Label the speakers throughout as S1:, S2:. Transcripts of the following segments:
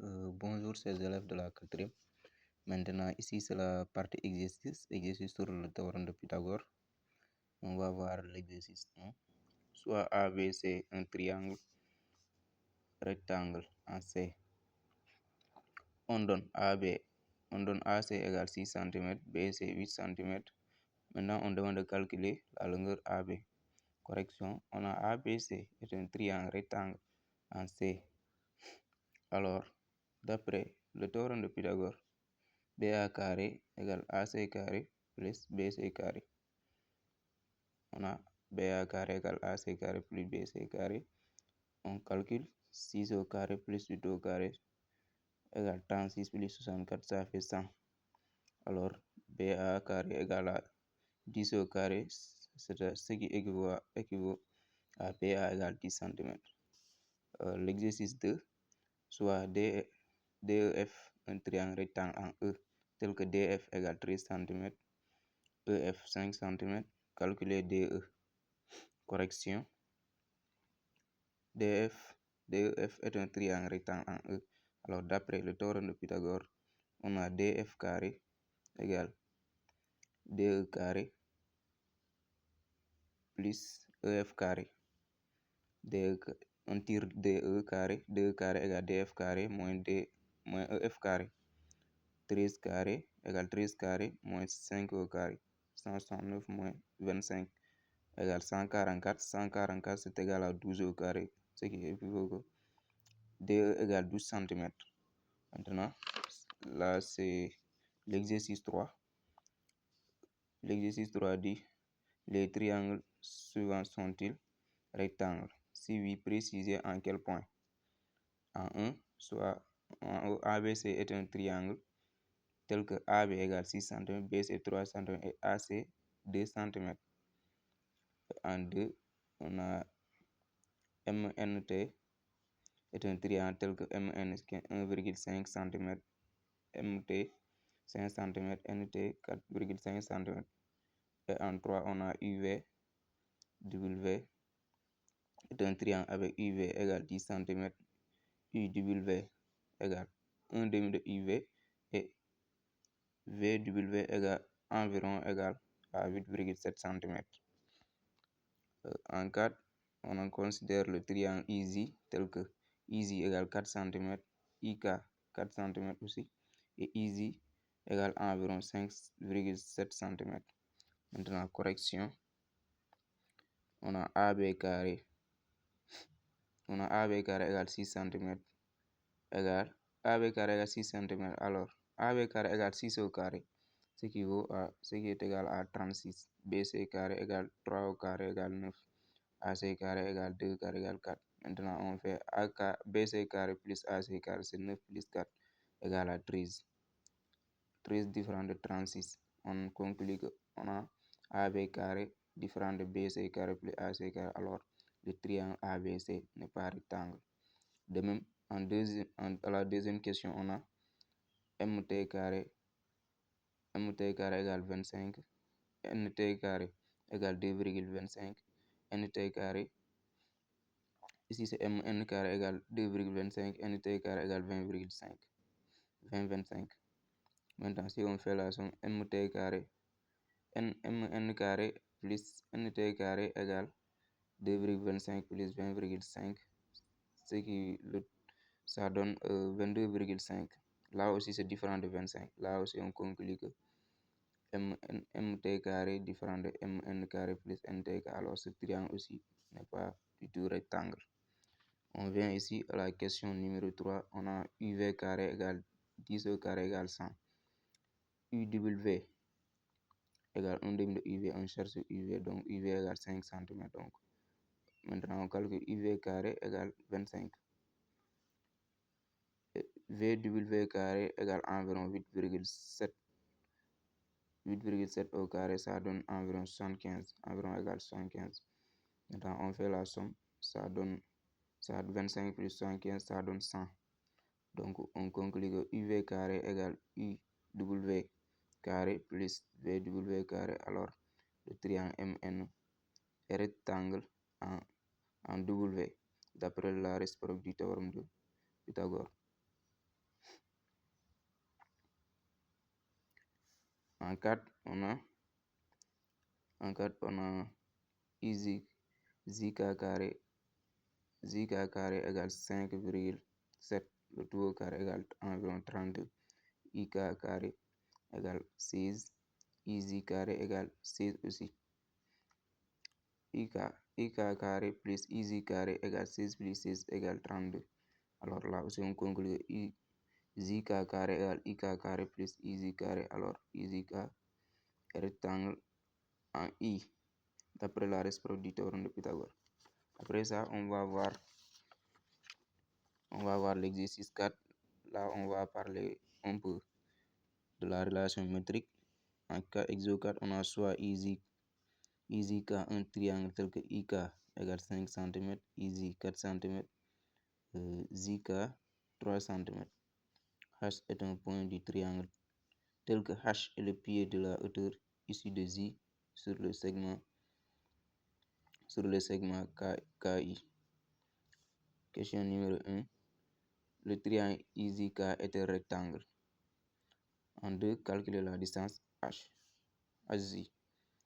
S1: Bonjour chers élèves de la quatrième. Maintenant, ici c'est la partie exercice sur le théorème de Pythagore. On va voir l'exercice 1. Soit ABC un triangle rectangle en C. On donne AC égale 6 cm, BC 8 cm. Maintenant, on demande de calculer la longueur AB. Correction, on a ABC est un triangle rectangle en C. Alors, d'après le théorème de Pythagore, BA carré égale AC carré plus BC carré. On a BA carré égale AC carré plus BC carré. On calcule 6 au carré plus 8 au carré égale 36 plus 64, ça fait 100. Alors, BA carré égale à 10 au carré, c'est ce qui équivaut à BA égale 10 cm. L'exercice 2, soit DEF, un triangle rectangle en E, tel que DF égale 13 cm, EF 5 cm, calculer DE. Correction. DEF est un triangle rectangle en E. Alors, d'après le théorème de Pythagore, on a DF carré égale DE carré plus EF carré. On tire DE carré égale DF carré moins EF carré. 13 carré égale 13 carré moins 5 au carré. 169 moins 25 égale 144. 144 c'est égal à 12 au carré, ce qui équivaut que DE égale 12 cm. Maintenant, là c'est l'exercice 3. L'exercice 3 dit les triangles suivants sont-ils rectangles? Si oui, précisez en quel point. En 1, soit ABC est un triangle tel que AB égale 6 cm, BC 3 cm et AC 2 cm. En 2, on a MNT est un triangle tel que MN est 1,5 cm, MT 5 cm, NT 4,5 cm. Et en 3, on a UV est un triangle avec UV égale 10 cm, UW égale 1 demi de UV et VW égale environ égal à 8,7 cm. En 4, on considère le triangle EASY tel que EASY égale 4 cm, IK 4 cm aussi, et EASY égale environ 5,7 cm. Maintenant, correction, on a AB carré égale 6 cm égale AB carré égale 6 cm. Alors, AB carré égale 6 au carré, ce qui est égal à 36. BC carré égale 3 au carré égale 9. AC carré égale 2 carré égale 4. Maintenant, on fait BC carré plus AC carré, c'est 9 plus 4 égale à 13. 13 différent de 36. On conclut qu'on a AB carré différent de BC carré plus AC carré. Alors, le triangle ABC n'est pas rectangle. De même, à la deuxième question, on a MT carré égale 25, NT carré égale 2,25, NT carré, ici c'est MN carré égale 2,25, NT carré égale 20,25. Maintenant, si on fait la somme, MT carré, MN carré plus NT carré égale 2,25 plus 20,5, ce qui ça donne 22,5. Là aussi, c'est différent de 25. Là aussi, on conclut que MT carré différent de MN carré plus NT carré. Alors, ce triangle aussi n'est pas du tout rectangle. On vient ici à la question numéro 3. On a UV carré égale 10 au carré égale 100. UW égale 1 demi de UV. On cherche UV, donc UV égale 5 cm. Donc, maintenant, on calcule UV carré égale 25. VW carré égale environ 8,7 au carré, ça donne environ 75, environ égale 75. Maintenant, on fait la somme, ça donne 25 plus 75, ça donne 100. Donc, on conclut que UV carré égale UW carré plus VW carré. Alors, le triangle MN est rectangle en W, d'après la réciproque du théorème de Pythagore. En 4, on a zik carré. Zik carré égale 5,7. Le tout au carré égale environ 32. Ik carré égale 16. Iz carré égale 16 aussi. Ik carré plus iz carré égale 16 plus 16 égale 32. Alors là aussi, on conclut zik carré égale ik carré plus iz carré. Alors, iz est rectangle en I, d'après la réciproque du théorème de Pythagore. Après ça, on va voir l'exercice 4. Là, on va parler un peu de la relation métrique. En cas exo 4, on a soit IK, un triangle tel que IK égale 5 cm, IZ 4 cm, ZK 3 cm. H est un point du triangle tel que H est le pied de la hauteur issue de Z sur le segment KI. Question numéro 1. Le triangle IZK est un rectangle. En 2, calculer la distance HZ.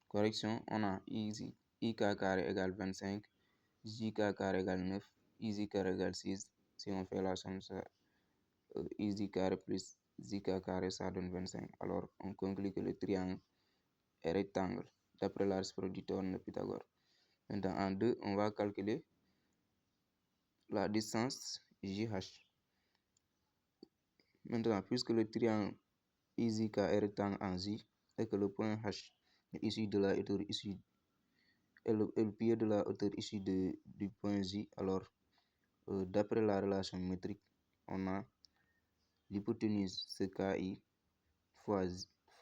S1: Correction, on a IK carré égale 25, JK carré égale 9, IZ carré égale 6. Si on fait la somme, ça, IZ carré plus ZK carré, ça donne 25. Alors, on conclut que le triangle est rectangle, d'après la réciproque du théorème de Pythagore. Maintenant, en 2, on va calculer la distance JH. Maintenant, puisque le triangle IZK est rectangle en J et que le point H est issu de la hauteur issue et le pied de la hauteur issue du point J, alors d'après la relation métrique, on a l'hypoténuse CKI fois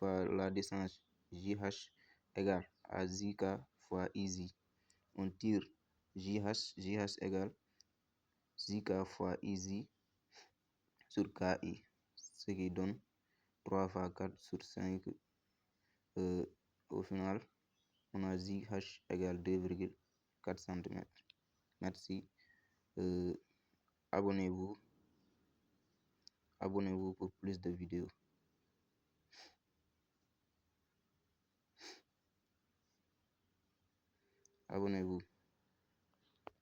S1: la distance JH égale à ZK fois IZ. On tire JH égale ZK fois IZ sur KI, ce qui donne 3 fois 4 sur 5. Au final, on a ZH égale 2,4 cm. Merci. Abonnez-vous pour plus de vidéos. Abonnez-vous.